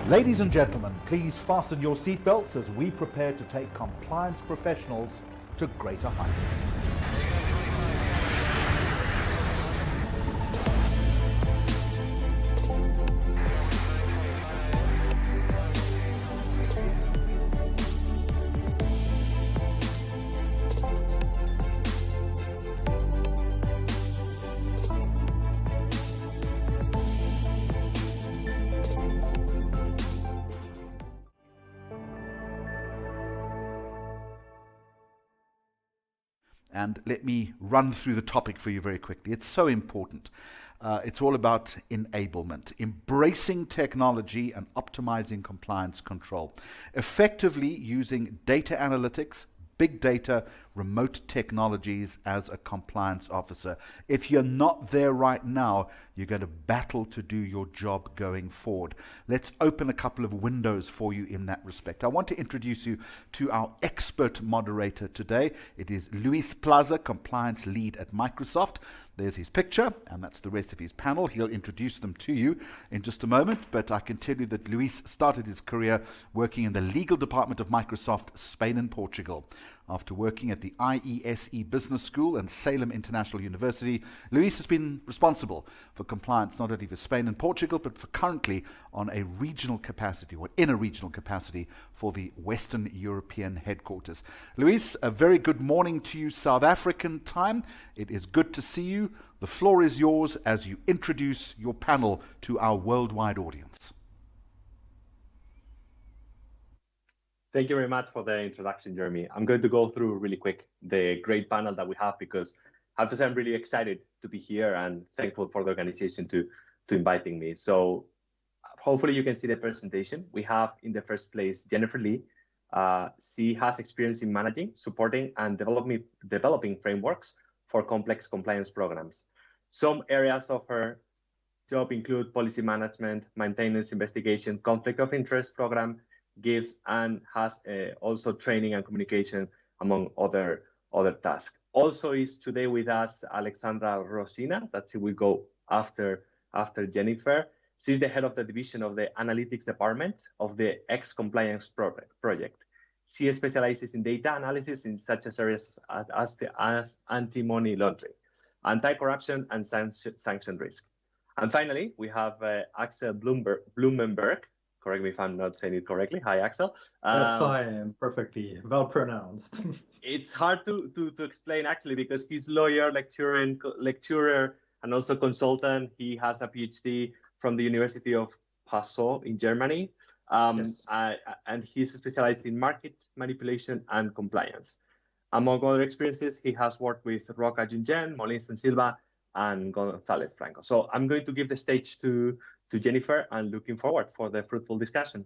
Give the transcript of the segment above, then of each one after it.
Ladies and gentlemen, please fasten your seatbelts as we prepare to take compliance professionals to greater heights. And let me run through the topic for you very quickly. It's so important. It's all about enablement, embracing technology and optimizing compliance control, effectively using data analytics, big data, remote technologies as a compliance officer. If you're not there right now, you're going to battle to do your job going forward. Let's open a couple of windows for you in that respect. I want to introduce you to our expert moderator today. It is Luis Plaza, compliance lead at Microsoft. There's his picture, and that's the rest of his panel. He'll introduce them to you in just a moment, but I can tell you that Luis started his career working in the legal department of Microsoft, Spain and Portugal. After working at the IESE Business School and Salem International University, Luis has been responsible for compliance not only for Spain and Portugal, but for currently on a regional capacity, or in a regional capacity, for the Western European headquarters. Luis, a very good morning to you, South African time. It is good to see you. The floor is yours as you introduce your panel to our worldwide audience. Thank you very much for the introduction, Jeremy. I'm going to go through really quick the great panel that we have, because I have to say I'm really excited to be here and thankful for the organization to inviting me. So hopefully you can see the presentation. We have in the first place Jennifer Lee. She has experience in managing, supporting, and developing frameworks for complex compliance programs. Some areas of her job include policy management, maintenance, investigation, conflict of interest program, gives, and has also training and communication among other tasks. Also is today with us Alexandra Rosina, that she will go after Jennifer. She's the head of the division of the analytics department of the X Compliance project. She specializes in data analysis in such as areas as anti-money laundering, anti-corruption, and sanction risk. And finally, we have Axel Blumenberg. Correct me if I'm not saying it correctly. Hi, Axel. That's fine. Perfectly well pronounced. It's hard to explain actually, because he's lawyer, lecturer, and also consultant. He has a PhD from the University of Passau in Germany. Yes. And he's specialized in market manipulation and compliance. Among other experiences, he has worked with Roca Junjen, Molins and Silva, and Gonzalez Franco. So I'm going to give the stage to Jennifer, and looking forward for the fruitful discussion.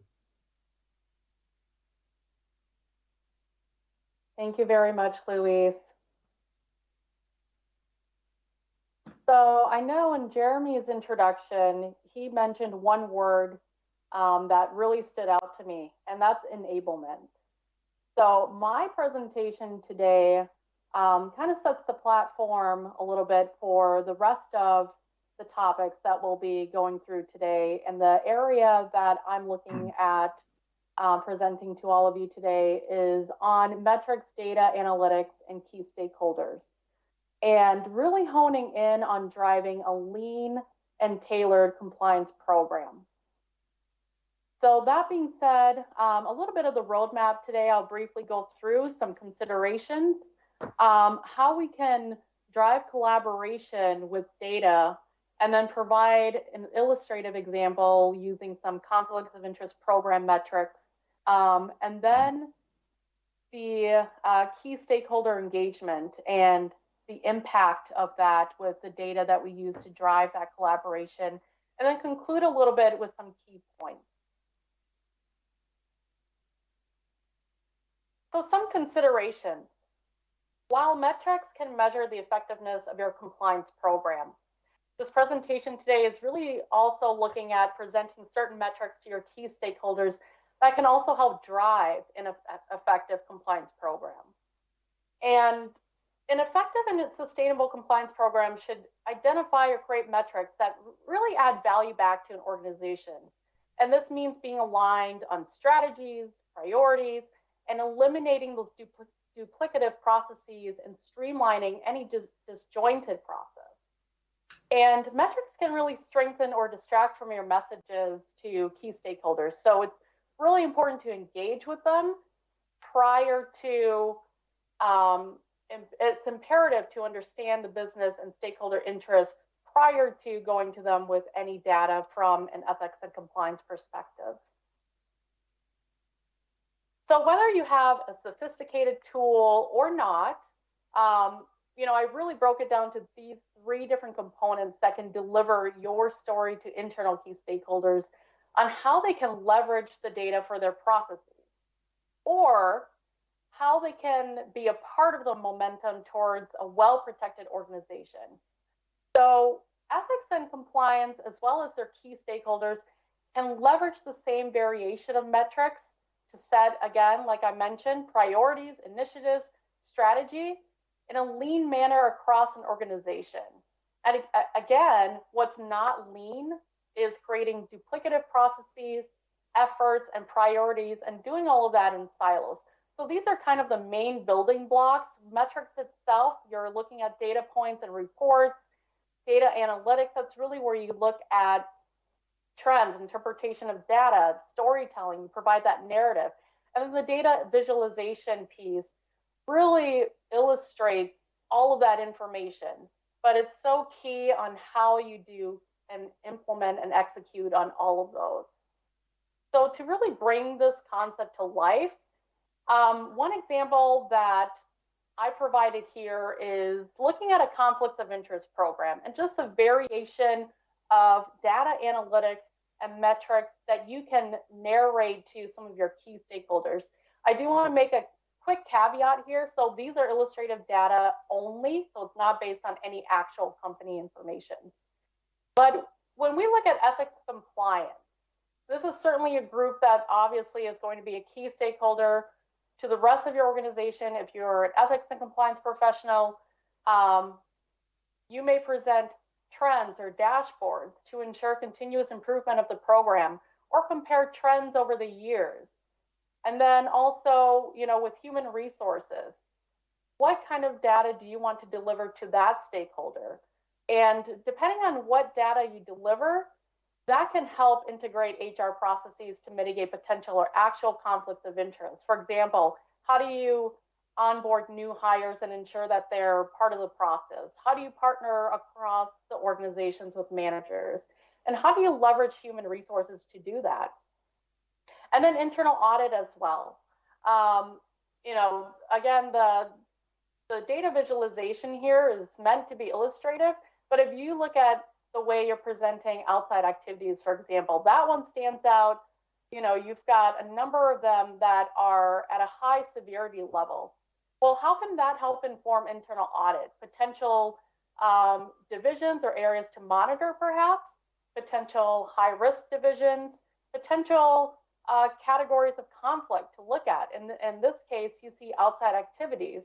Thank you very much, Luis. So I know in Jeremy's introduction, he mentioned one word that really stood out to me, and that's enablement. So my presentation today kind of sets the platform a little bit for the rest of the topics that we'll be going through today. And the area that I'm looking at presenting to all of you today is on metrics, data analytics, and key stakeholders, and really honing in on driving a lean and tailored compliance program. So that being said, a little bit of the roadmap today, I'll briefly go through some considerations, how we can drive collaboration with data, and then provide an illustrative example using some conflicts of interest program metrics, and then the key stakeholder engagement and the impact of that with the data that we use to drive that collaboration, and then conclude a little bit with some key points. So some considerations. While metrics can measure the effectiveness of your compliance program, this presentation today is really also looking at presenting certain metrics to your key stakeholders that can also help drive an effective compliance program. And an effective and sustainable compliance program should identify or create metrics that really add value back to an organization And this means being aligned on strategies, priorities, and eliminating those duplicative processes and streamlining any disjointed process. And metrics can really strengthen or distract from your messages to key stakeholders. So it's really important to engage with them prior to, it's imperative to understand the business and stakeholder interests prior to going to them with any data from an ethics and compliance perspective. So whether you have a sophisticated tool or not, I really broke it down to these 3 different components that can deliver your story to internal key stakeholders on how they can leverage the data for their processes, or how they can be a part of the momentum towards a well-protected organization. So ethics and compliance, as well as their key stakeholders, can leverage the same variation of metrics to set, again, like I mentioned, priorities, initiatives, strategy in a lean manner across an organization. And again, what's not lean is creating duplicative processes, efforts, and priorities, and doing all of that in silos. So these are kind of the main building blocks. Metrics itself, you're looking at data points and reports. Data analytics, that's really where you look at trends, interpretation of data, storytelling, you provide that narrative. And then the data visualization piece really illustrates all of that information, but it's so key on how you do and implement and execute on all of those. So to really bring this concept to life, one example that I provided here is looking at a conflicts of interest program and just a variation of data analytics and metrics that you can narrate to some of your key stakeholders. I do want to make a quick caveat here. So these are illustrative data only, so it's not based on any actual company information. But when we look at ethics compliance, this is certainly a group that obviously is going to be a key stakeholder to the rest of your organization. If you're an ethics and compliance professional, you may present trends or dashboards to ensure continuous improvement of the program or compare trends over the years. And then also, with human resources, what kind of data do you want to deliver to that stakeholder? And depending on what data you deliver, that can help integrate HR processes to mitigate potential or actual conflicts of interest. For example, how do you onboard new hires and ensure that they're part of the process? How do you partner across the organizations with managers? And how do you leverage human resources to do that? And then internal audit as well. Again, the data visualization here is meant to be illustrative, but if you look at the way you're presenting outside activities, for example, that one stands out. You've got a number of them that are at a high severity level. Well, how can that help inform internal audit? Potential divisions or areas to monitor, perhaps, potential high-risk divisions, potential categories of conflict to look at. In this case, you see outside activities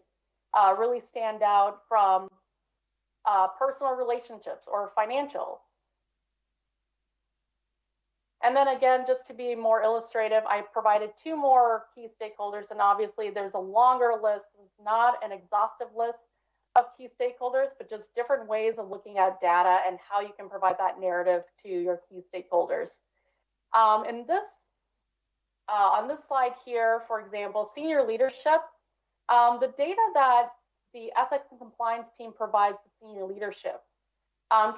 really stand out from personal relationships or financial. And then again, just to be more illustrative, I provided 2 more key stakeholders, and obviously there's a longer list. It's not an exhaustive list of key stakeholders, but just different ways of looking at data and how you can provide that narrative to your key stakeholders. On this slide here, for example, senior leadership, the data that the ethics and compliance team provides to senior leadership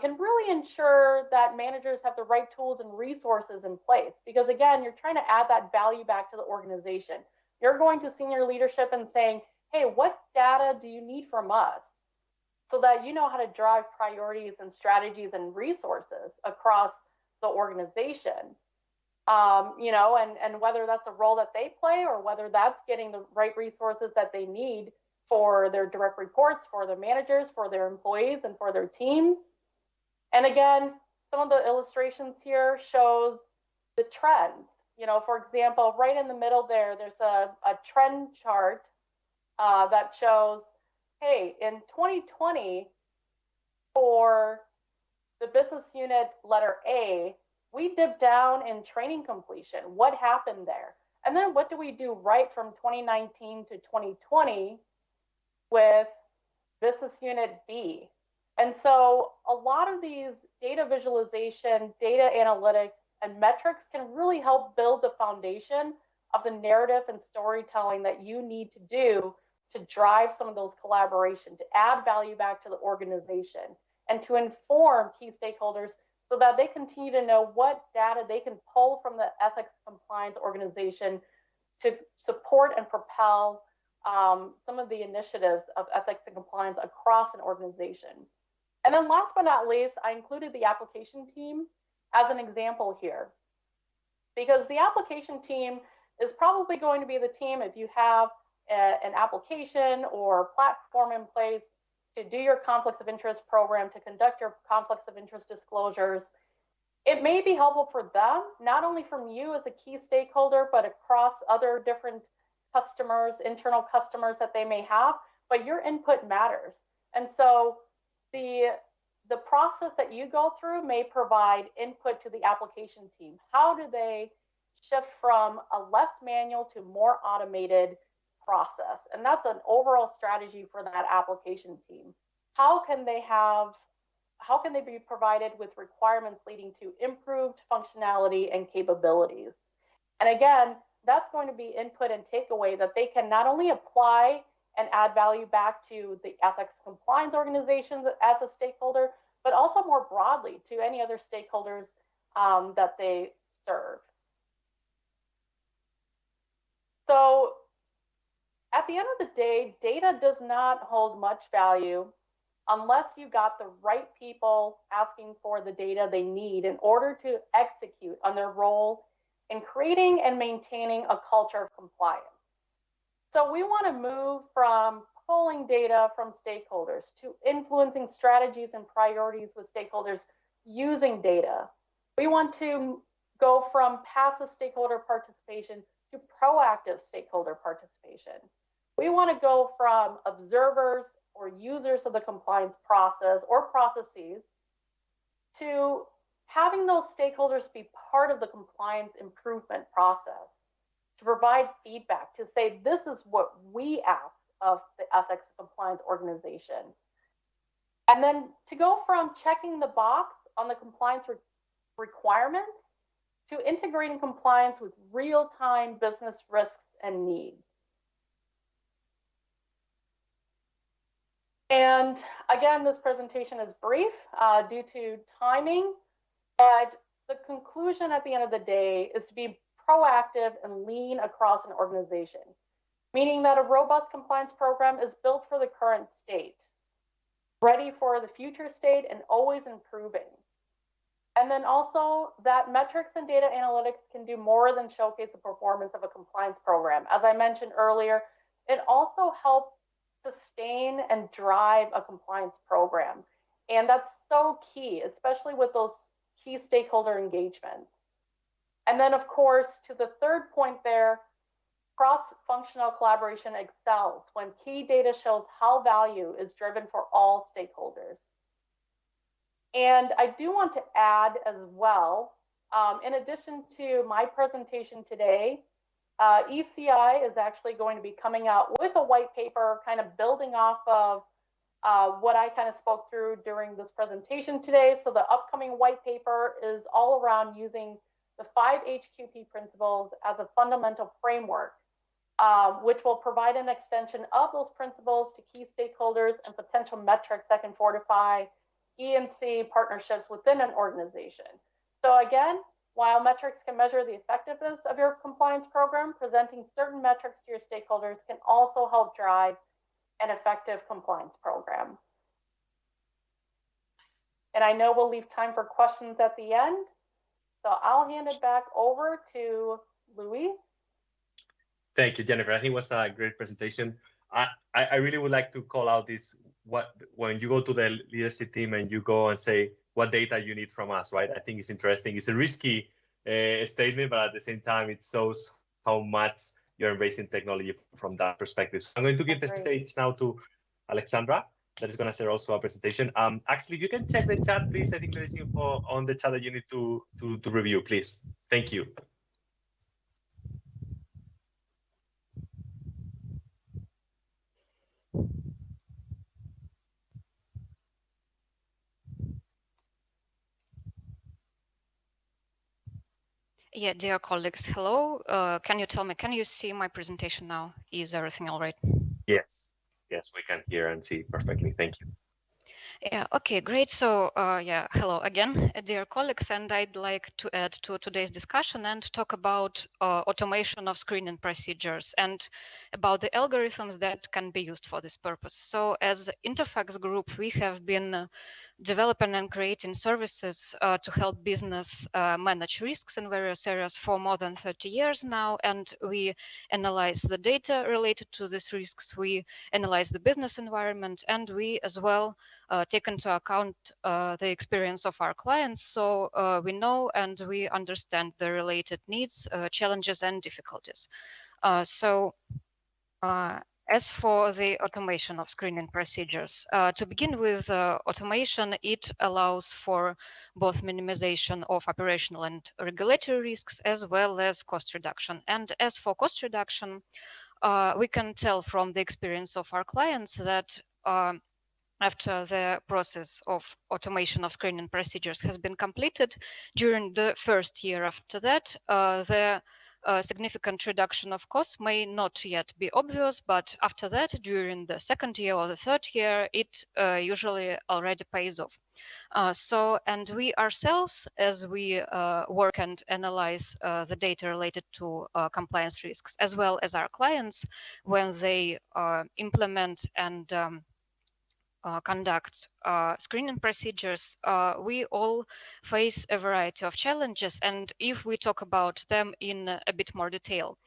can really ensure that managers have the right tools and resources in place. Because again, you're trying to add that value back to the organization. You're going to senior leadership and saying, hey, what data do you need from us? So that you know how to drive priorities and strategies and resources across the organization. And whether that's a role that they play or whether that's getting the right resources that they need for their direct reports, for their managers, for their employees, and for their teams. And again, some of the illustrations here shows the trends. For example, right in the middle there's a trend chart that shows, hey, in 2020, for the business unit letter A, we dip down in training completion. What happened there? And then what do we do right from 2019 to 2020 with business unit B? And so a lot of these data visualization, data analytics, and metrics can really help build the foundation of the narrative and storytelling that you need to do to drive some of those collaboration, to add value back to the organization, and to inform key stakeholders so that they continue to know what data they can pull from the ethics compliance organization to support and propel some of the initiatives of ethics and compliance across an organization. And then last but not least, I included the application team as an example here, because the application team is probably going to be the team if you have an application or platform in place to do your conflicts of interest program, to conduct your conflicts of interest disclosures. It may be helpful for them, not only from you as a key stakeholder, but across other different customers, internal customers that they may have, but your input matters. And so the process that you go through may provide input to the application team. How do they shift from a less manual to more automated process? And that's an overall strategy for that application team. How can they be provided with requirements leading to improved functionality and capabilities? And again, that's going to be input and takeaway that they can not only apply and add value back to the ethics compliance organizations as a stakeholder, but also more broadly to any other stakeholders that they serve. So at the end of the day, data does not hold much value unless you got the right people asking for the data they need in order to execute on their role in creating and maintaining a culture of compliance. So we want to move from pulling data from stakeholders to influencing strategies and priorities with stakeholders using data. We want to go from passive stakeholder participation to proactive stakeholder participation. We want to go from observers or users of the compliance process or processes to having those stakeholders be part of the compliance improvement process, to provide feedback, to say, this is what we ask of the ethics and compliance organization. And then to go from checking the box on the compliance requirements to integrating compliance with real-time business risks and needs. And again, this presentation is brief due to timing, but the conclusion at the end of the day is to be proactive and lean across an organization, meaning that a robust compliance program is built for the current state, ready for the future state, and always improving. And then also that metrics and data analytics can do more than showcase the performance of a compliance program. As I mentioned earlier, it also helps sustain and drive a compliance program. And that's so key, especially with those key stakeholder engagements. And then, of course, to the third point there, cross-functional collaboration excels when key data shows how value is driven for all stakeholders. And I do want to add as well, in addition to my presentation today, ECI is actually going to be coming out with a white paper kind of building off of what I kind of spoke through during this presentation today. So the upcoming white paper is all around using the 5 HQP principles as a fundamental framework, which will provide an extension of those principles to key stakeholders and potential metrics that can fortify E&C partnerships within an organization. So again, while metrics can measure the effectiveness of your compliance program, presenting certain metrics to your stakeholders can also help drive an effective compliance program. And I know we'll leave time for questions at the end, so I'll hand it back over to Louis. Thank you, Jennifer. I think it was a great presentation. I really would like to call out this, when you go to the leadership team and you go and say what data you need from us, right? I think it's interesting. It's a risky statement, but at the same time, it shows how much you're embracing technology from that perspective. So I'm going to give the stage now to Alexandra. that is going to share also a presentation. Actually, you can check the chat, please. I think there is info on the chat that you need to review, please. Thank you. Yeah, dear colleagues, hello. Can you tell me, can you see my presentation now? Is everything all right? Yes, yes, we can hear and see perfectly. Thank you. Yeah, okay, great. So, yeah, hello again, dear colleagues, and I'd like to add to today's discussion and talk about automation of screening procedures and about the algorithms that can be used for this purpose. So, as Interfax Group, we have been developing and creating services to help business manage risks in various areas for more than 30 years now. And we analyze the data related to these risks. We analyze the business environment, and we as well take into account the experience of our clients. So we know and we understand the related needs, challenges, and difficulties. As for the automation of screening procedures, to begin with, automation, it allows for both minimization of operational and regulatory risks as well as cost reduction. And as for cost reduction, we can tell from the experience of our clients that after the process of automation of screening procedures has been completed, during the first year after that, the significant reduction of costs may not yet be obvious, but after that, during the second year or the third year, it usually already pays off. And we ourselves, as we work and analyze the data related to compliance risks, as well as our clients, when they implement and conduct screening procedures, we all face a variety of challenges. And if we talk about them in a bit more detail,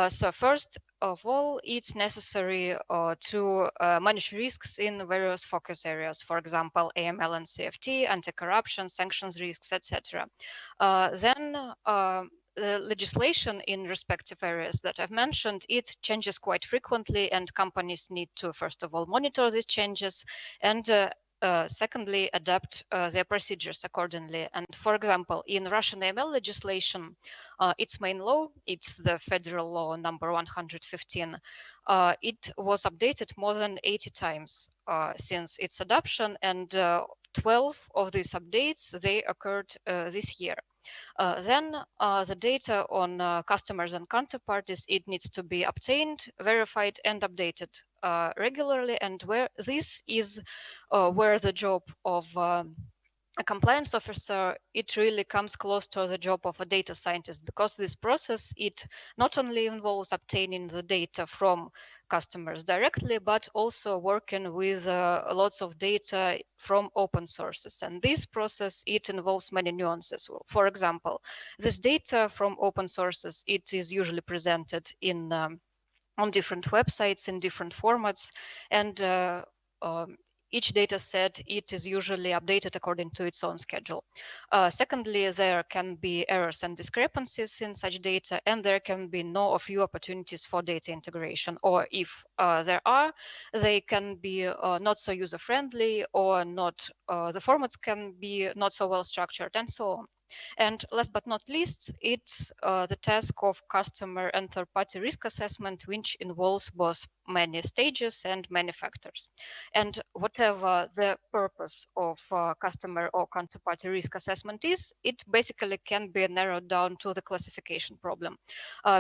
so first of all, it's necessary to manage risks in various focus areas, for example, AML and CFT, anti-corruption, sanctions risks, etc. Then the legislation in respective areas that I've mentioned, it changes quite frequently, and companies need to, first of all, monitor these changes, and secondly, adapt their procedures accordingly. And for example, in Russian AML legislation, its main law, it's the federal law number 115, it was updated more than 80 times since its adoption, and 12 of these updates, they occurred this year. Then the data on customers and counterparties, it needs to be obtained, verified, and updated regularly. And where this is where the job of a compliance officer, it really comes close to the job of a data scientist, because this process, it not only involves obtaining the data from customers directly, but also working with lots of data from open sources. And this process, it involves many nuances. For example, this data from open sources, it is usually presented in on different websites in different formats, and each data set, it is usually updated according to its own schedule. Secondly, there can be errors and discrepancies in such data, and there can be no or few opportunities for data integration. Or if there are, they can be not so user-friendly, or not, the formats can be not so well structured, and so on. And last but not least, it's the task of customer and third-party risk assessment, which involves both many stages and many factors. And whatever the purpose of customer or counterparty risk assessment is, it basically can be narrowed down to the classification problem,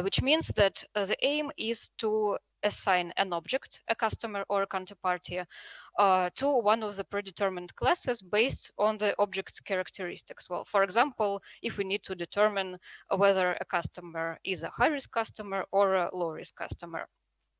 which means that the aim is to assign an object, a customer or a counterparty, to one of the predetermined classes based on the object's characteristics. Well, for example, if we need to determine whether a customer is a high-risk customer or a low-risk customer.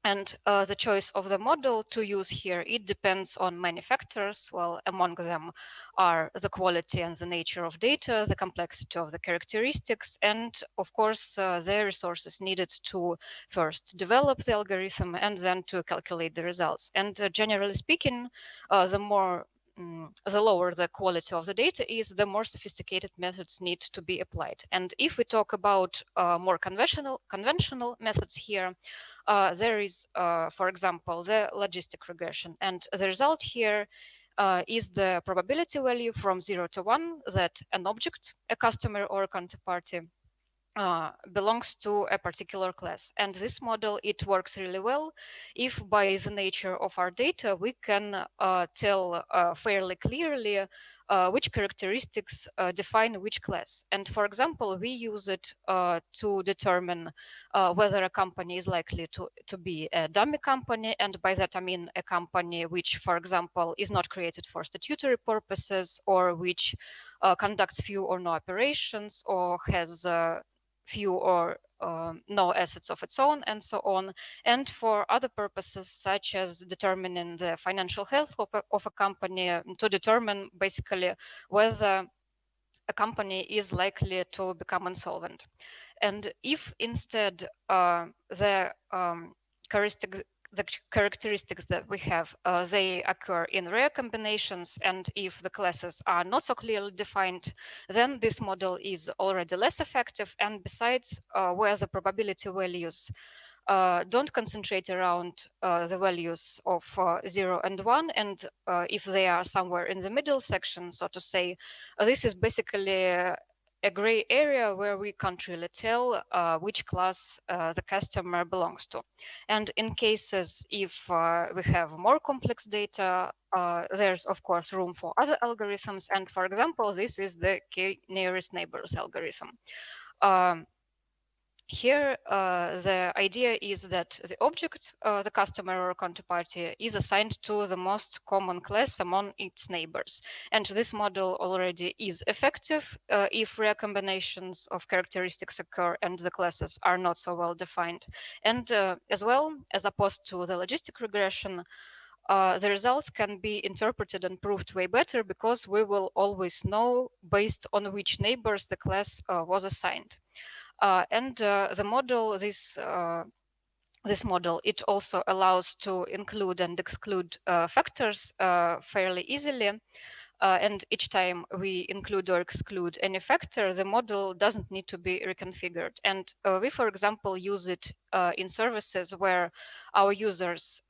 And the choice of the model to use here, it depends on many factors. Well, among them are the quality and the nature of data, the complexity of the characteristics, and of course, the resources needed to first develop the algorithm and then to calculate the results. And generally speaking, the more the lower the quality of the data is, the more sophisticated methods need to be applied. And if we talk about more conventional methods here, there is, for example, the logistic regression. And the result here is the probability value from 0 to 1 that an object, a customer or a counterparty, belongs to a particular class. And this model, it works really well if by the nature of our data we can tell fairly clearly which characteristics define which class. And for example, we use it to determine whether a company is likely to be a dummy company. And by that I mean a company which, for example, is not created for statutory purposes, or which conducts few or no operations, or has few or no assets of its own, and so on. And for other purposes, such as determining the financial health of a company, to determine basically whether a company is likely to become insolvent. And if instead the characteristics that we have, they occur in rare combinations, and if the classes are not so clearly defined, then this model is already less effective. And besides, where the probability values don't concentrate around the values of 0 and 1, and if they are somewhere in the middle section, so to say, this is basically a gray area where we can't really tell which class the customer belongs to. And in cases if we have more complex data, there's of course room for other algorithms. And for example, this is the k-nearest neighbors algorithm. Here, the idea is that the object, the customer or counterparty, is assigned to the most common class among its neighbors. And this model already is effective if rare combinations of characteristics occur and the classes are not so well defined. And as well, as opposed to the logistic regression, the results can be interpreted and proved way better, because we will always know based on which neighbors the class was assigned. And the model, this model, it also allows to include and exclude factors fairly easily. And each time we include or exclude any factor, the model doesn't need to be reconfigured. And we, for example, use it in services where our users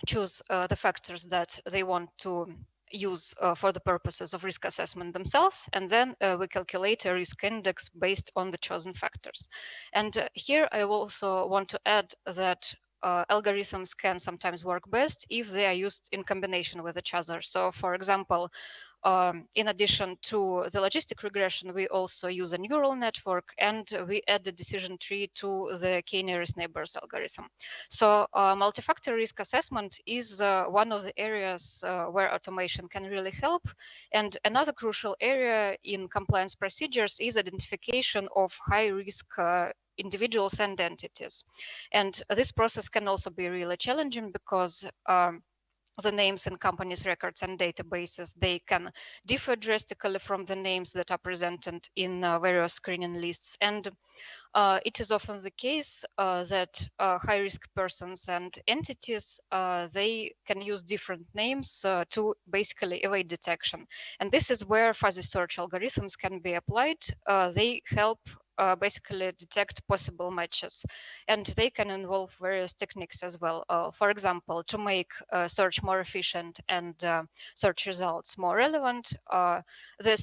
choose the factors that they want to use for the purposes of risk assessment themselves, and then we calculate a risk index based on the chosen factors. And here I also want to add that algorithms can sometimes work best if they are used in combination with each other. So for example, in addition to the logistic regression, we also use a neural network, and we add the decision tree to the k-nearest neighbors algorithm. So multi-factor risk assessment is one of the areas where automation can really help. And another crucial area in compliance procedures is identification of high-risk individuals and entities. And this process can also be really challenging, because the names in companies' records and databases, they can differ drastically from the names that are presented in various screening lists. And it is often the case that high-risk persons and entities, they can use different names to basically evade detection. And this is where fuzzy search algorithms can be applied. They help basically detect possible matches, and they can involve various techniques as well. For example, to make search more efficient and search results more relevant, the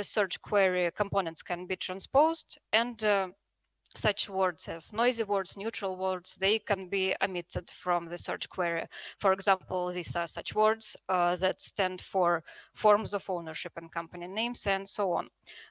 search query components can be transposed, and such words as noisy words, neutral words, they can be omitted from the search query. For example, these are such words that stand for forms of ownership and company names, and so on.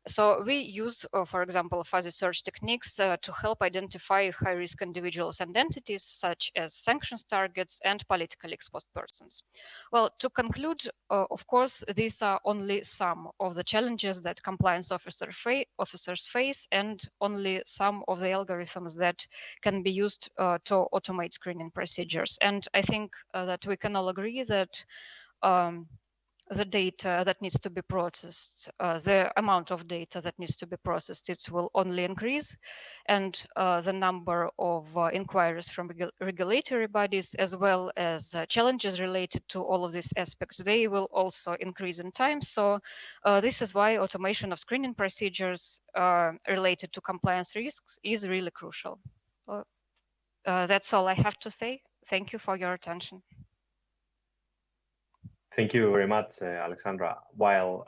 So we use, for example, fuzzy search techniques to help identify high-risk individuals and entities, such as sanctions targets and politically exposed persons. Well, to conclude, of course, these are only some of the challenges that compliance officers face, and only some of the algorithms that can be used to automate screening procedures. And I think that we can all agree that the data that needs to be processed, the amount of data that needs to be processed, it will only increase. And the number of inquiries from regulatory bodies, as well as challenges related to all of these aspects, they will also increase in time. So this is why automation of screening procedures related to compliance risks is really crucial. That's all I have to say. Thank you for your attention. Thank you very much, Alexandra. While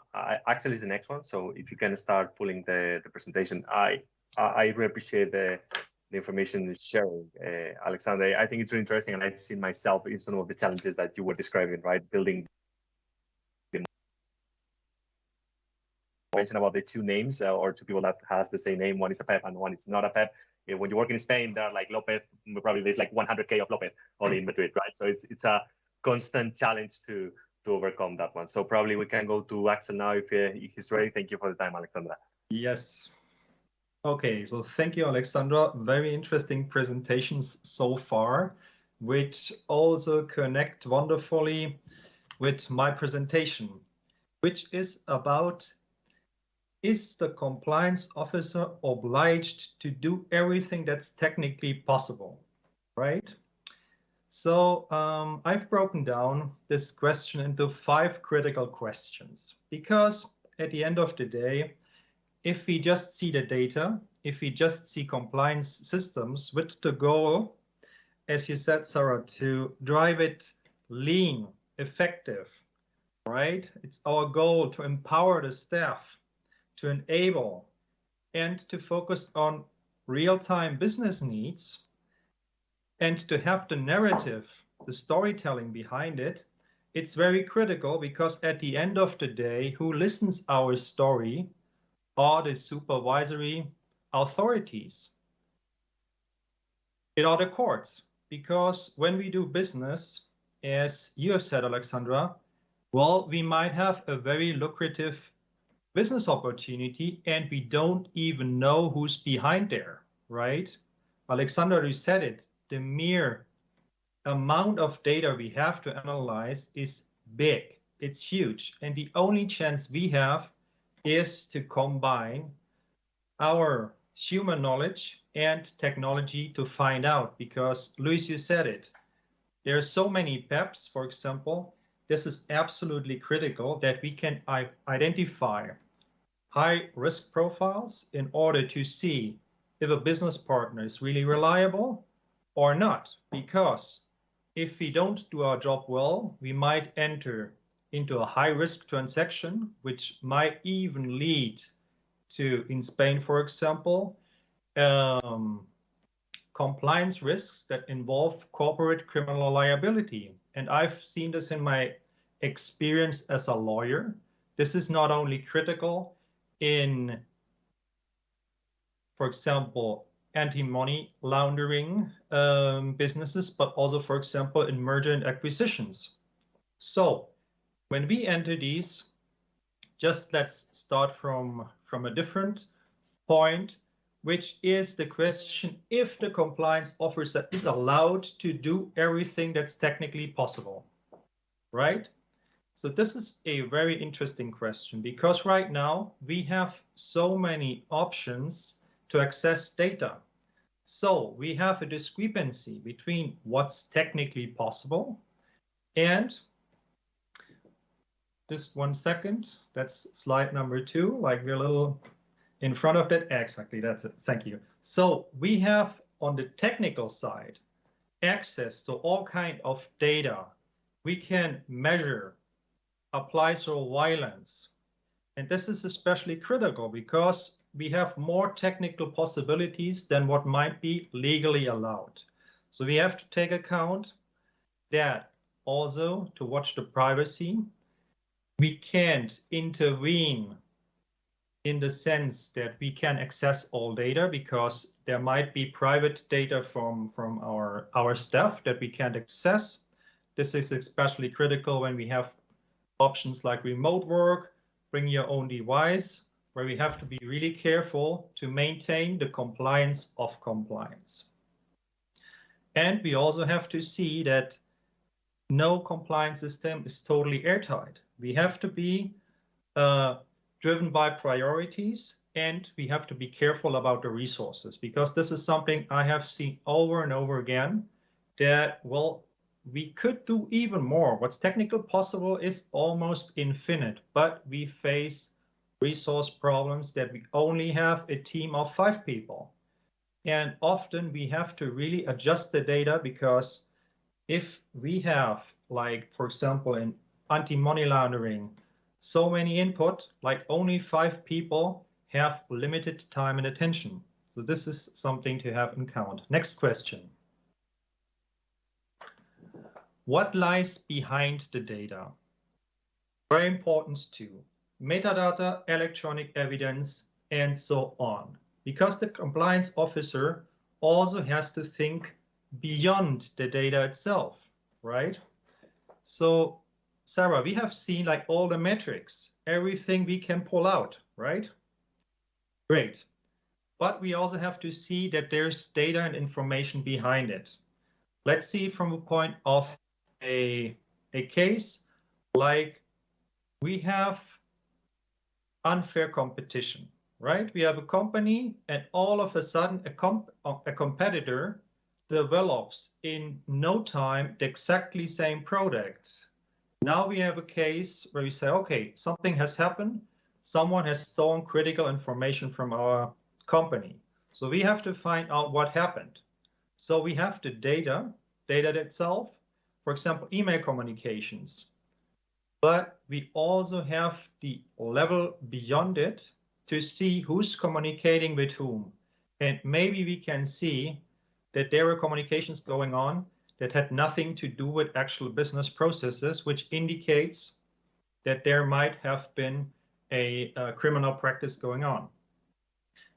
Axel is the next one, so if you can start pulling the presentation, I really appreciate the information you're sharing, Alexandra. I think it's really interesting, and I've seen myself in some of the challenges that you were describing, right? Building the mention about the two names or two people that has the same name. One is a pet and one is not a pet. When you work in Spain, there are like Lopez, probably there's like 100K of Lopez only in Madrid, right? So it's a constant challenge to overcome that one. So probably we can go to Axel now if he's ready. Thank you for the time, Alexandra. Yes. Okay, so thank you, Alexandra. Very interesting presentations so far, which also connect wonderfully with my presentation, which is about, is the compliance officer obliged to do everything that's technically possible, right? So I've broken down this question into 5 critical questions, because at the end of the day, if we just see the data, if we just see compliance systems with the goal, as you said, Sarah, to drive it lean, effective, right? It's our goal to empower the staff, to enable, and to focus on real-time business needs, and to have the narrative, the storytelling behind it. It's very critical, because at the end of the day, who listens our story are the supervisory authorities. It are the courts, because when we do business, as you have said, Alexandra, well, we might have a very lucrative business opportunity and we don't even know who's behind there, right? Alexandra, you said it, the mere amount of data we have to analyze is big, it's huge. And the only chance we have is to combine our human knowledge and technology to find out, because Luis, you said it, there are so many PEPs, for example. This is absolutely critical that we can identify high risk profiles in order to see if a business partner is really reliable or not, because if we don't do our job well, we might enter into a high risk transaction, which might even lead to, in Spain, for example, compliance risks that involve corporate criminal liability. And I've seen this in my experience as a lawyer. This is not only critical in, for example, anti-money laundering businesses, but also, for example, in merger and acquisitions. So when we enter these, just let's start from a different point, which is the question if the compliance officer is allowed to do everything that's technically possible, right? So this is a very interesting question, because right now we have so many options to access data. So we have a discrepancy between what's technically possible and, just 1 second, that's slide number 2, like we're a little in front of that. Exactly, that's it. Thank you. So we have on the technical side access to all kind of data. We can measure, apply surveillance. And this is especially critical because we have more technical possibilities than what might be legally allowed. So we have to take account that also to watch the privacy. We can't intervene in the sense that we can access all data, because there might be private data from our staff that we can't access. This is especially critical when we have options like remote work, bring your own device, where we have to be really careful to maintain the compliance of compliance. And we also have to see that no compliance system is totally airtight. We have to be driven by priorities, and we have to be careful about the resources, because this is something I have seen over and over again, that, well, we could do even more. What's technically possible is almost infinite, but we face resource problems that we only have a team of 5 people. And often we have to really adjust the data, because if we have, like, for example, in anti-money laundering, so many input, like only 5 people have limited time and attention. So this is something to have in count. Next question. What lies behind the data? Very important too. Metadata, electronic evidence, and so on. Because the compliance officer also has to think beyond the data itself, right? So, Sarah, we have seen like all the metrics, everything we can pull out, right? Great. But we also have to see that there's data and information behind it. Let's see from a point of a case, like we have unfair competition, right? We have a company, and all of a sudden a competitor develops in no time the exactly same product. Now we have a case where we say, okay, something has happened. Someone has stolen critical information from our company. So we have to find out what happened. So we have the data itself, for example, email communications. But we also have the level beyond it to see who's communicating with whom. And maybe we can see that there were communications going on that had nothing to do with actual business processes, which indicates that there might have been a criminal practice going on.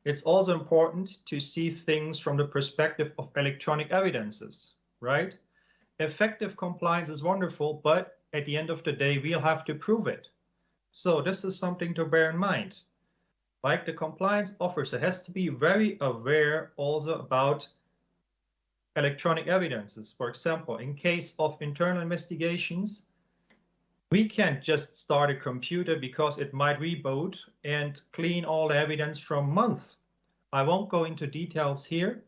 It's also important to see things from the perspective of electronic evidences, right? Effective compliance is wonderful, but at the end of the day, we'll have to prove it. So this is something to bear in mind. Like, the compliance officer has to be very aware also about electronic evidences. For example, in case of internal investigations, we can't just start a computer because it might reboot and clean all the evidence from months. I won't go into details here,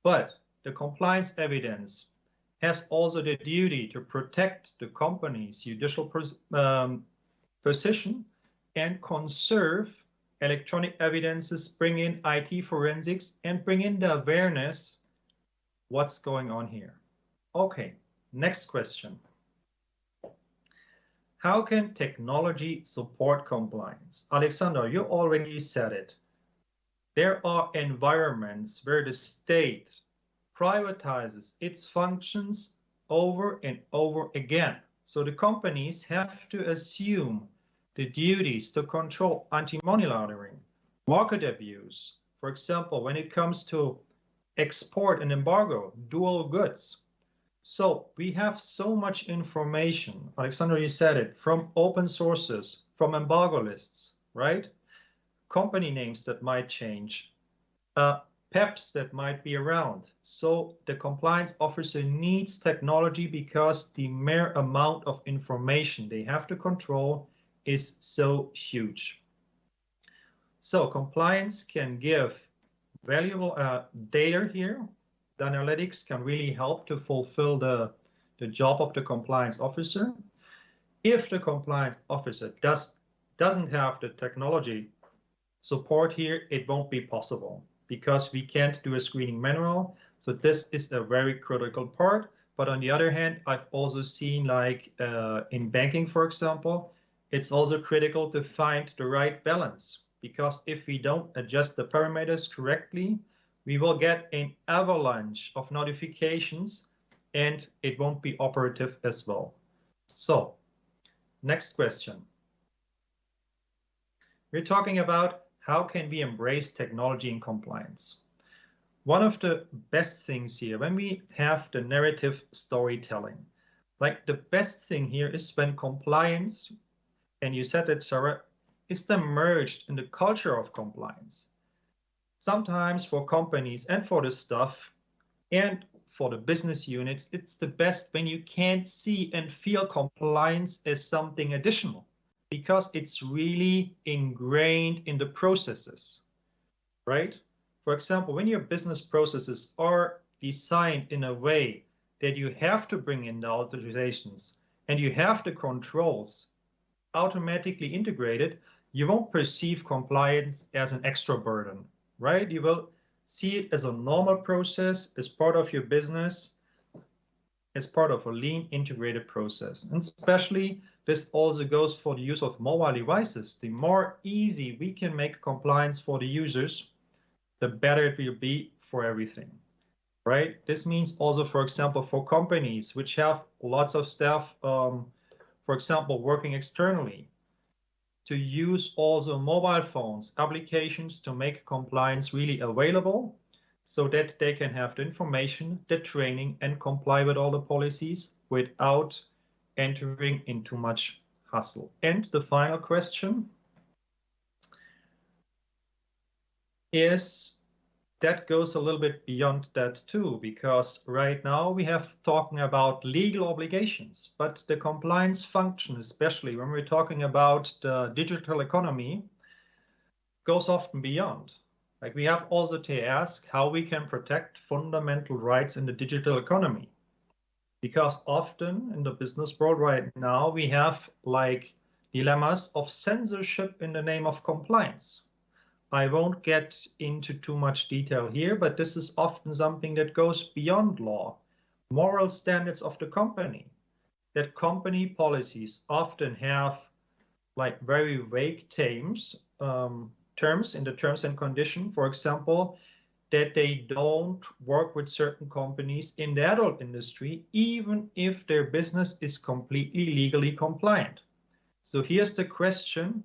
but the compliance evidence has also the duty to protect the company's judicial position and conserve electronic evidences, bring in IT forensics, and bring in the awareness what's going on here. Okay, next question. How can technology support compliance? Alexander, you already said it. There are environments where the state privatizes its functions over and over again. So the companies have to assume the duties to control anti-money laundering, market abuse. For example, when it comes to export and embargo, dual goods. So we have so much information, Alexander, you said it, from open sources, from embargo lists, right? Company names that might change, PEPs that might be around. So the compliance officer needs technology because the mere amount of information they have to control is so huge. So compliance can give valuable data here. The analytics can really help to fulfill the job of the compliance officer. If the compliance officer doesn't have the technology support here, it won't be possible because we can't do a screening manual. So this is a very critical part. But on the other hand, I've also seen, like in banking, for example, it's also critical to find the right balance, because if we don't adjust the parameters correctly, we will get an avalanche of notifications and it won't be operative as well. So, next question. We're talking about how can we embrace technology in compliance. One of the best things here, when we have the narrative storytelling, like the best thing here is when compliance, and you said it, Sarah, is then merged in the culture of compliance. Sometimes for companies and for the staff and for the business units, it's the best when you can't see and feel compliance as something additional. because it's really ingrained in the processes, right? For example, when your business processes are designed in a way that you have to bring in the authorizations and you have the controls automatically integrated, you won't perceive compliance as an extra burden, right? You will see it as a normal process, as part of your business, as part of a lean integrated process. And especially this also goes for the use of mobile devices. The more easy we can make compliance for the users, the better it will be for everything, right? This means also, for example, for companies which have lots of staff, for example, working externally, to use also mobile phones applications to make compliance really available so that they can have the information, the training, and comply with all the policies without entering into much hassle. And the final question is, that goes a little bit beyond that too, because right now we have talking about legal obligations, but the compliance function, especially when we're talking about the digital economy, goes often beyond. Like, we have also to ask how we can protect fundamental rights in the digital economy. Because often in the business world right now, we have like dilemmas of censorship in the name of compliance. I won't get into too much detail here, but this is often something that goes beyond law, moral standards of the company, that company policies often have like very vague terms in the terms and condition, for example, that they don't work with certain companies in the adult industry, even if their business is completely legally compliant. So here's the question.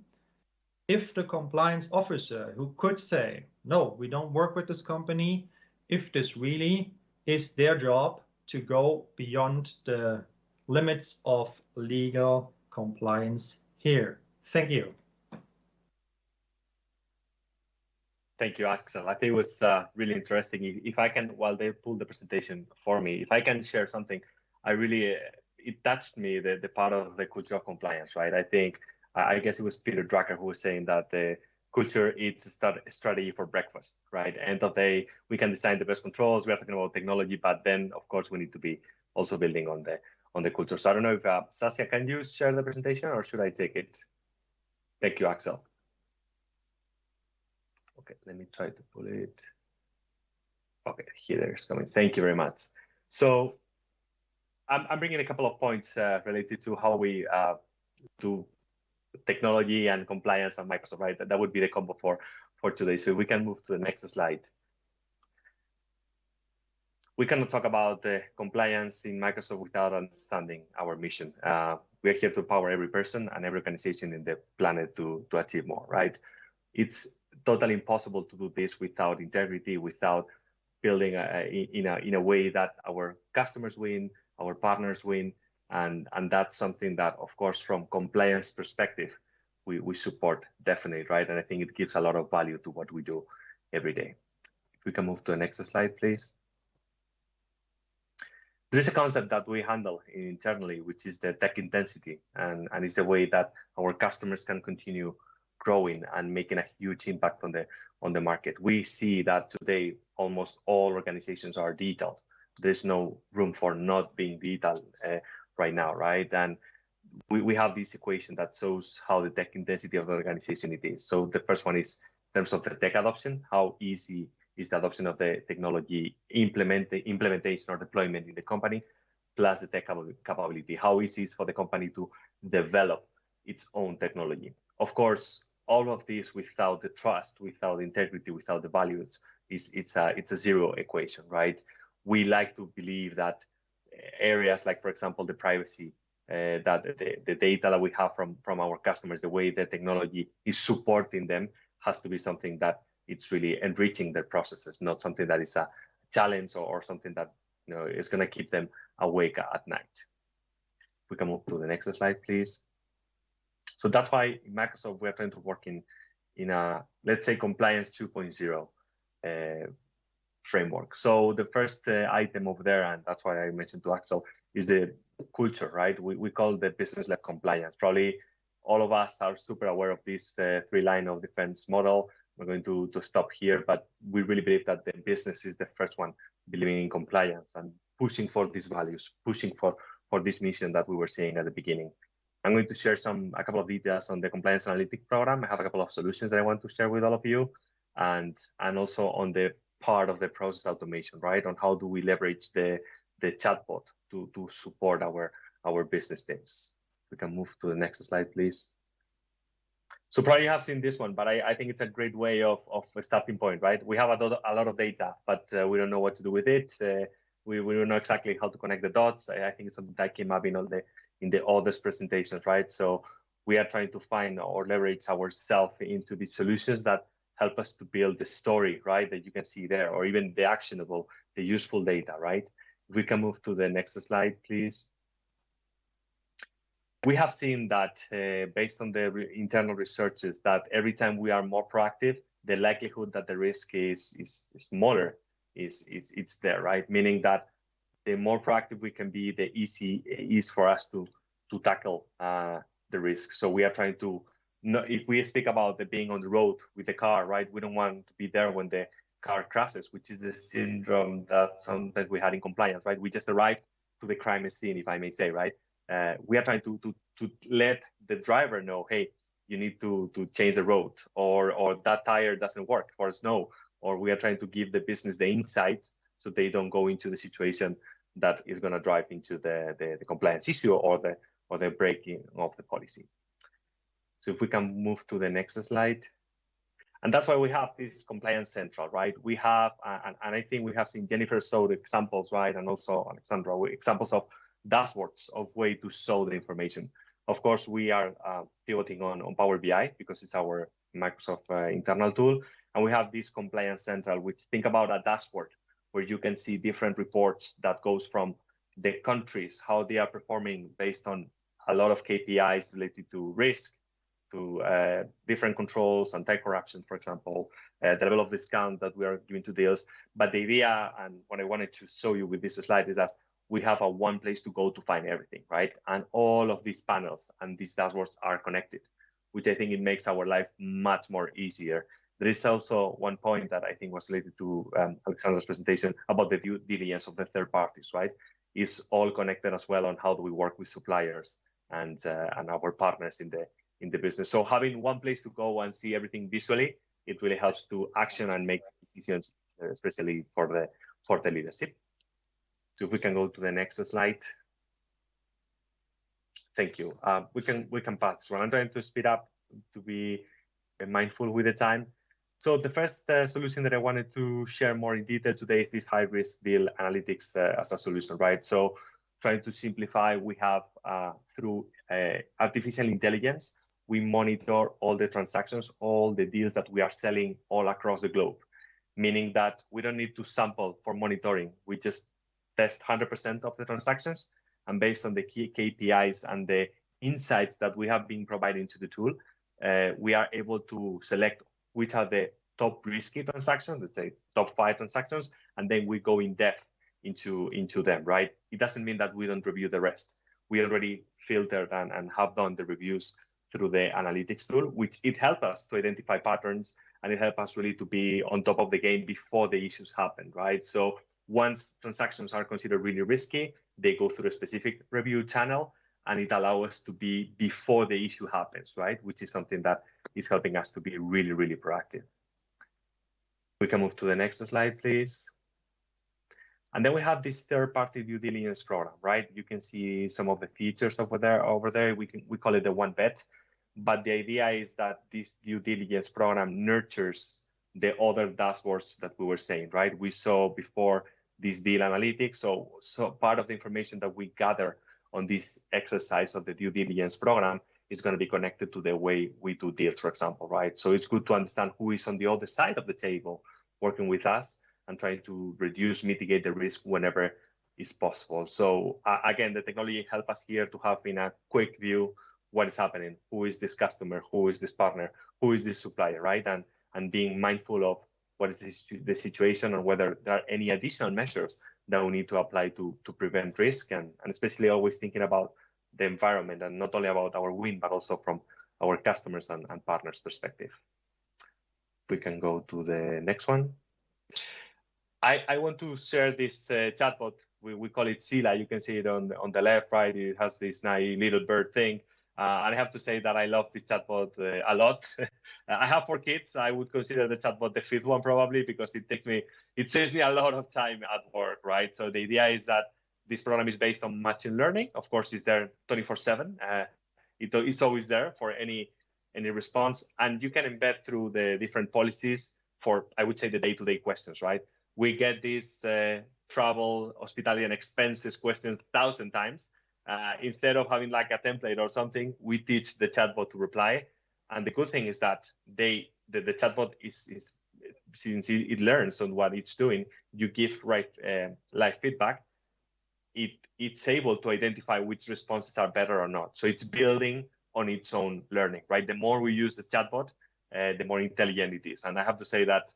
If the compliance officer who could say, no, we don't work with this company, if this really is their job to go beyond the limits of legal compliance here. Thank you. Thank you, Axel. I think it was really interesting. If I can, while they pull the presentation for me, if I can share something, I really, it touched me, the part of the culture of compliance, right? I think, I guess it was Peter Drucker who was saying that the culture is a strategy for breakfast, right? End of the day, we can design the best controls. We are talking about technology, but then of course we need to be also building on the culture. So I don't know if Saskia, can you share the presentation or should I take it? Thank you, Axel. Okay, let me try to pull it. Okay, here it's coming. Thank you very much. So I'm bringing a couple of points related to how we do technology and compliance and Microsoft, right? That would be the combo for today. So we can move to the next slide. We cannot talk about compliance in Microsoft without understanding our mission. We are here to empower every person and every organization in the planet to achieve more, right? It's totally impossible to do this without integrity, without building in a way that our customers win, our partners win, and that's something that, of course, from compliance perspective, we support definitely, right? And I think it gives a lot of value to what we do every day. If we can move to the next slide, please. There is a concept that we handle internally, which is the tech intensity, and it's a way that our customers can continue growing and making a huge impact on the market. We see that today almost all organizations are digital. There's no room for not being digital right now, right? And we have this equation that shows how the tech intensity of the organization it is. So the first one is in terms of the tech adoption, how easy is the adoption of the technology implementation or deployment in the company, plus the tech capability, how easy it is for the company to develop its own technology. Of course, all of this without the trust, without the integrity, without the values, it's a zero equation, right? We like to believe that areas like, for example, the privacy, that the data that we have from our customers, the way the technology is supporting them, has to be something that it's really enriching their processes, not something that is a challenge or something that is going to keep them awake at night. We can move to the next slide, please. So that's why in Microsoft, we're trying to work in a, let's say, compliance 2.0 framework. So the first item over there, and that's why I mentioned to Axel, is the culture, right? We call the business-led compliance. Probably all of us are super aware of this three line of defense model. We're going to stop here, but we really believe that the business is the first one believing in compliance and pushing for these values, pushing for this mission that we were seeing at the beginning. I'm going to share a couple of details on the compliance analytic program. I have a couple of solutions that I want to share with all of you, and also on the part of the process automation, right? On how do we leverage the chatbot to support our business teams. We can move to the next slide, please. So probably you have seen this one, but I think it's a great way of a starting point, right? We have a lot of data, but we don't know what to do with it. We don't know exactly how to connect the dots. I think it's something that came up in the others presentations, right? So we are trying to find or leverage ourselves into the solutions that help us to build the story, right? That you can see there, or even the actionable, the useful data, right? If we can move to the next slide, please. We have seen that based on the internal researches that every time we are more proactive, the likelihood that the risk is smaller it's there, right? Meaning that the more proactive we can be, the ease for us to tackle the risk. So we are trying to, if we speak about the being on the road with the car, right? We don't want to be there when the car crashes, which is the syndrome that sometimes we had in compliance, right? We just arrived to the crime scene, if I may say, right? We are trying to let the driver know, hey, you need to change the road, or that tire doesn't work for snow, or we are trying to give the business the insights so they don't go into the situation that is going to drive into the compliance issue or the breaking of the policy. So if we can move to the next slide. And that's why we have this compliance central, right? We have, and I think we have seen Jennifer show the examples, right? And also Alexandra, examples of dashboards of way to show the information. Of course, we are pivoting on Power BI because it's our Microsoft internal tool. And we have this compliance central, which think about a dashboard where you can see different reports that goes from the countries, how they are performing based on a lot of KPIs related to risk, to different controls, anti-corruption, for example, the level of discount that we are giving to deals. But the idea, and what I wanted to show you with this slide, is that we have a one place to go to find everything, right? And all of these panels and these dashboards are connected, which I think it makes our life much more easier. There is also one point that I think was related to Alexandra's presentation about the due diligence of the third parties, right? It's all connected as well on how do we work with suppliers and our partners in the business. So having one place to go and see everything visually, it really helps to action and make decisions, especially for the leadership. So if we can go to the next slide. Thank you. We can pass. So I'm trying to speed up to be mindful with the time. So the first solution that I wanted to share more in detail today is this high-risk deal analytics as a solution, right? So trying to simplify, we have through artificial intelligence, we monitor all the transactions, all the deals that we are selling all across the globe, meaning that we don't need to sample for monitoring. We just test 100% of the transactions, and based on the key KPIs and the insights that we have been providing to the tool, we are able to select which are the top risky transactions, let's say top 5 transactions, and then we go in depth into them, right? It doesn't mean that we don't review the rest. We already filtered and have done the reviews through the analytics tool, which it helps us to identify patterns, and it helps us really to be on top of the game before the issues happen, right? So once transactions are considered really risky, they go through a specific review channel, and it allows us to be before the issue happens, right? Which is something that is helping us to be really, really proactive. We can move to the next slide, please. And then we have this third-party due diligence program, right? You can see some of the features over there. We call it the one bet, but the idea is that this due diligence program nurtures the other dashboards that we were saying, right? We saw before this deal analytics. So part of the information that we gather on this exercise of the due diligence program is going to be connected to the way we do deals, for example, right? So it's good to understand who is on the other side of the table working with us and trying to reduce, mitigate the risk whenever is possible. So again, the technology helps us here to have in a quick view what is happening, who is this customer, who is this partner, who is this supplier, right? And being mindful of what is the situation and whether there are any additional measures that we need to apply to prevent risk, and especially always thinking about the environment, and not only about our win, but also from our customers and partners perspective. We can go to the next one. I want to share this chatbot. We call it Sila. You can see it on the left, right? It has this nice little bird thing. And I have to say that I love this chatbot a lot. I have 4 kids. I would consider the chatbot the 5th one probably, because it saves me a lot of time at work, right? So the idea is that this program is based on machine learning. Of course, it's there 24/7. It's always there for any response, and you can embed through the different policies for, I would say, the day-to-day questions, right? We get these travel, hospitality, and expenses questions 1,000 times. Instead of having like a template or something, we teach the chatbot to reply. And the good thing is that the chatbot is since it learns on what it's doing, you give live feedback. It's able to identify which responses are better or not. So it's building on its own learning, right? The more we use the chatbot, the more intelligent it is. And I have to say that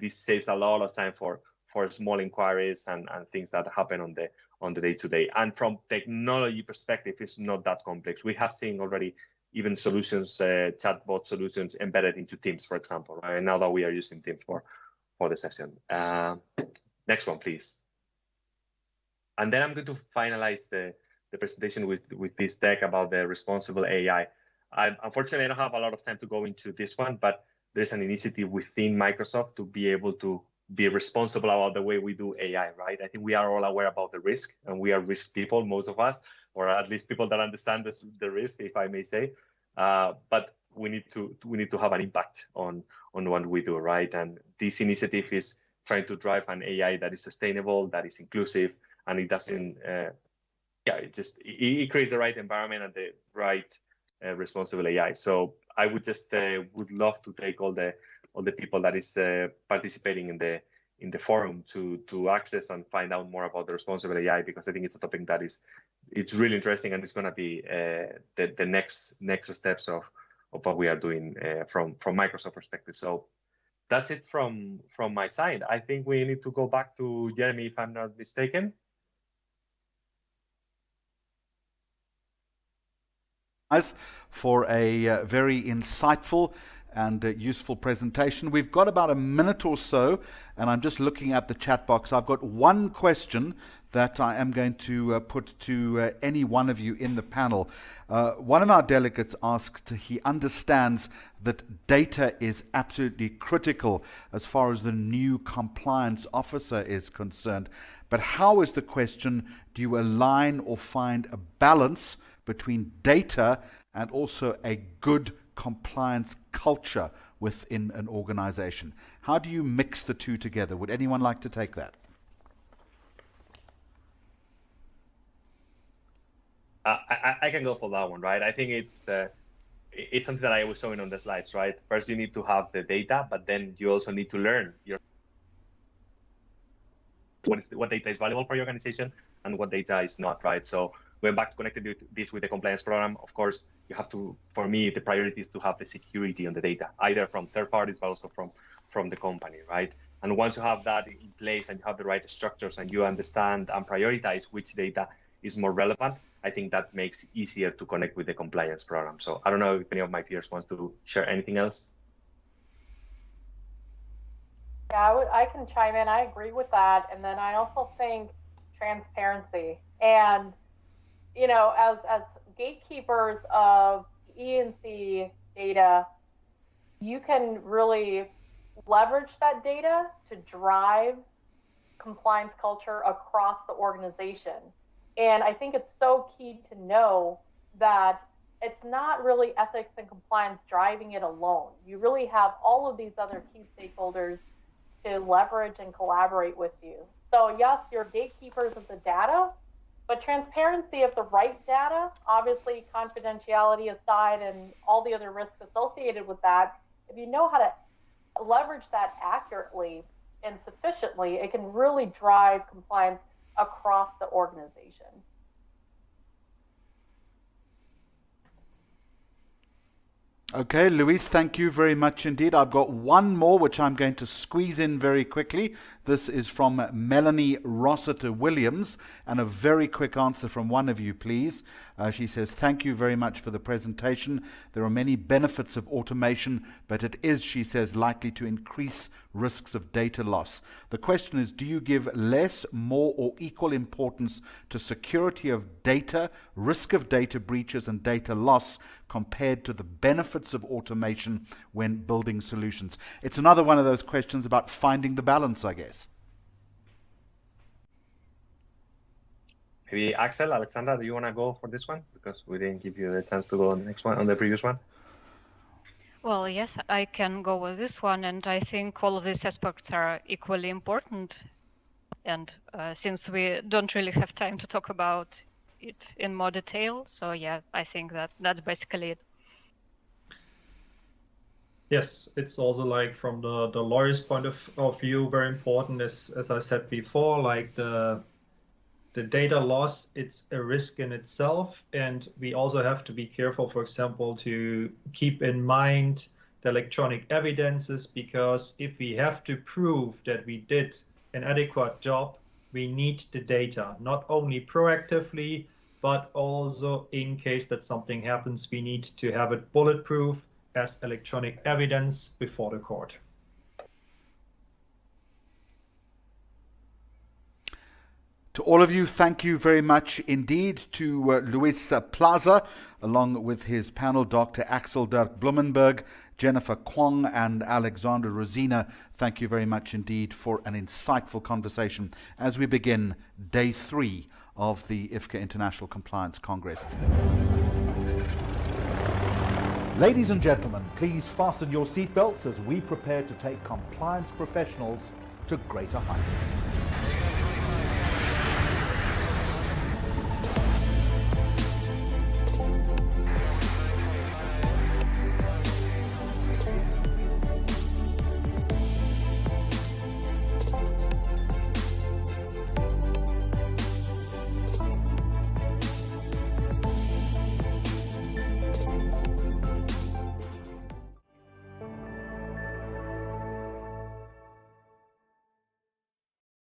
this saves a lot of time for small inquiries and things that happen on the day-to-day. And from technology perspective, it's not that complex. We have seen already even solutions, chatbot solutions embedded into Teams, for example, right? Now that we are using Teams for the session. Next one, please. And then I'm going to finalize the presentation with this deck about the responsible AI. Unfortunately, I don't have a lot of time to go into this one, but there's an initiative within Microsoft to be able to be responsible about the way we do AI, right? I think we are all aware about the risk, and we are risk people, most of us, or at least people that understand the risk, if I may say. But we need to have an impact on what we do, right? And this initiative is trying to drive an AI that is sustainable, that is inclusive, and it doesn't. It creates the right environment and the right responsible AI. So I would just would love to take all the people that is participating in the forum to access and find out more about the responsible AI, because I think it's a topic that it's really interesting, and it's going to be the next steps of what we are doing from Microsoft perspective. So that's it from my side. I think we need to go back to Jeremy, if I'm not mistaken. For a very insightful and useful presentation. We've got about a minute or so, and I'm just looking at the chat box. I've got one question that I am going to put to any one of you in the panel. One of our delegates asked, he understands that data is absolutely critical as far as the new compliance officer is concerned. But how is the question, do you align or find a balance between data and also a good compliance culture within an organization? How do you mix the two together? Would anyone like to take that? I can go for that one, right? I think it's something that I was showing on the slides, right? First, you need to have the data, but then you also need to learn what data is valuable for your organization and what data is not, right? So going back to connecting this with the compliance program, of course, you have to, for me, the priority is to have the security on the data, either from third parties, but also from the company, right? And once you have that in place and you have the right structures and you understand and prioritize which data is more relevant, I think that makes it easier to connect with the compliance program. So I don't know if any of my peers wants to share anything else. Yeah, I can chime in. I agree with that. And then I also think transparency. And, you know, as gatekeepers of E&C data, you can really leverage that data to drive compliance culture across the organization. And I think it's so key to know that it's not really ethics and compliance driving it alone. You really have all of these other key stakeholders to leverage and collaborate with you. So yes, you're gatekeepers of the data, but transparency of the right data, obviously confidentiality aside and all the other risks associated with that, if you know how to leverage that accurately and sufficiently, it can really drive compliance across the organization. Okay, Luis, thank you very much indeed. I've got one more, which I'm going to squeeze in very quickly. This is from Melanie Rossiter Williams, and a very quick answer from one of you, please. She says, thank you very much for the presentation. There are many benefits of automation, but it is, she says, likely to increase risks of data loss. The question is, do you give less, more, or equal importance to security of data, risk of data breaches and data loss compared to the benefits of automation when building solutions? It's another one of those questions about finding the balance, I guess. Maybe Axel, Alexandra, do you want to go for this one? Because we didn't give you the chance to go on the next one, on the previous one. Well, yes, I can go with this one, and I think all of these aspects are equally important. And since we don't really have time to talk about it in more detail, so yeah, I think that's basically it. Yes, it's also like from the lawyer's point of view, very important, as I said before, like the data loss, it's a risk in itself. And we also have to be careful, for example, to keep in mind the electronic evidences, because if we have to prove that we did an adequate job, we need the data, not only proactively, but also in case that something happens, we need to have it bulletproof as electronic evidence before the court. To all of you, thank you very much indeed. To Luis Plaza, along with his panel, Dr. Axel Dirk Blumenberg, Jennifer Kwong, and Alexandra Rosina, thank you very much indeed for an insightful conversation as we begin day 3 of the IFCA International Compliance Congress. Ladies and gentlemen, please fasten your seatbelts as we prepare to take compliance professionals to greater heights.